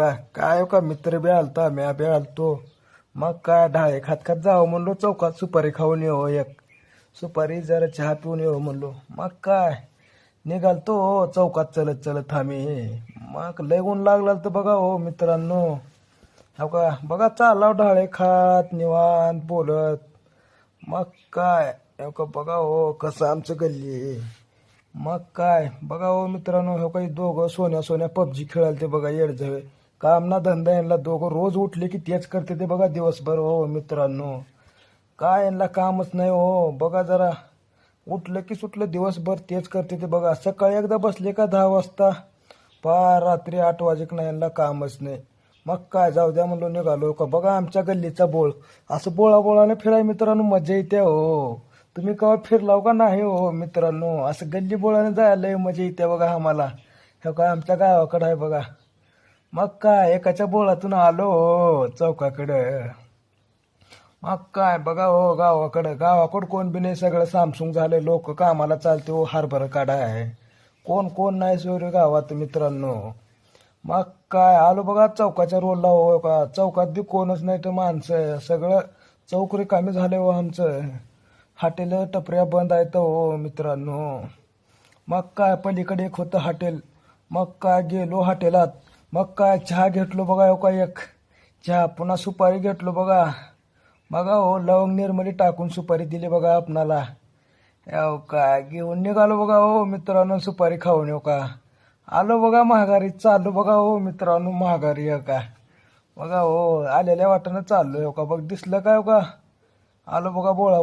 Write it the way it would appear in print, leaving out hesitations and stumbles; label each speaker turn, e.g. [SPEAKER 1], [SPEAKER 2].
[SPEAKER 1] काय हो का मित्र बी आलता म्या बी आलतो. मग काय ढाळे खात खात जावं म्हणलो चौकात सुपारी खाऊन येऊ एक. सुपारी जरा चहा पिऊन येऊ म्हणलो. मग काय निघालतो हो चौकात चलत चलत आम्ही. मग लय ऊन लागलं तर बघा हो मित्रांनो. हो का बघा चाललाव ढाळे खात निवांत बोलत. मग काय हो का बघा हो कसं आमचं गल्ली आहे. मग काय बघा हो मित्रांनो हो काही दोघं सोन्या सोन्या पबजी खेळायला ते बघा येडझवे. काम ना धंदा यांना दोघं रोज उठले की तेच करते ते बघा दिवसभर हो मित्रांनो. काय यांना कामच नाही हो बघा जरा. उठलं की सुटलं दिवसभर तेच करते ते बघा. सकाळी एकदा बसले का 10 वाजता पार रात्री 8 वाजेक नाही यांना कामच नाही. मग काय जाऊ द्या म्हणलो निघालो का बघा आमच्या गल्लीचा बोळ. असं बोळाने फिराय मित्रांनो मजा येते हो. तुम्ही केव्हा फिरलाव का नाही हो मित्रांनो. असं गल्ली बोळाने जायला लय मजा येते बघा आम्हाला. हे काय आमच्या गावाकडं आहे बघा. मग काय एकाच्या बोळातून आलो हो चौकाकडं. मग काय बघा हो गावाकडं कोण बी नाही सगळं सामसूम झाले. लोक कामाला चालते हो हरभरा काढाय. कोण कोण नाही सोयरे गावात मित्रांनो. मग काय आलो बघा चौकाच्या रोडला हो का. चौकात बी कोणच नाही तर माणसं सगळं चौक रिकामी झाले हो आमचं. हॉटेल टपऱ्या बंद आहेत हो मित्रांनो. मग काय पलीकडे एक होतं हॉटेल. मग काय गेलो हॉटेलात. मग काय चहा घेतलो बघा हो का एक. चहा पुन्हा सुपारी घेतलो बघा. बघा हो लवंग निर्मली टाकून सुपारी दिली बघा आपणाला. हो का घेऊन निघालो बघा हो मित्रांनो सुपारी खाऊन हो का. आलो बघा महागारी चाललो बघा हो मित्रांनो महागारी हो का. बघा हो आलेल्या वाटेनं चाललो हो का बघ दिसलं काय हो का. आलो बघा बोळा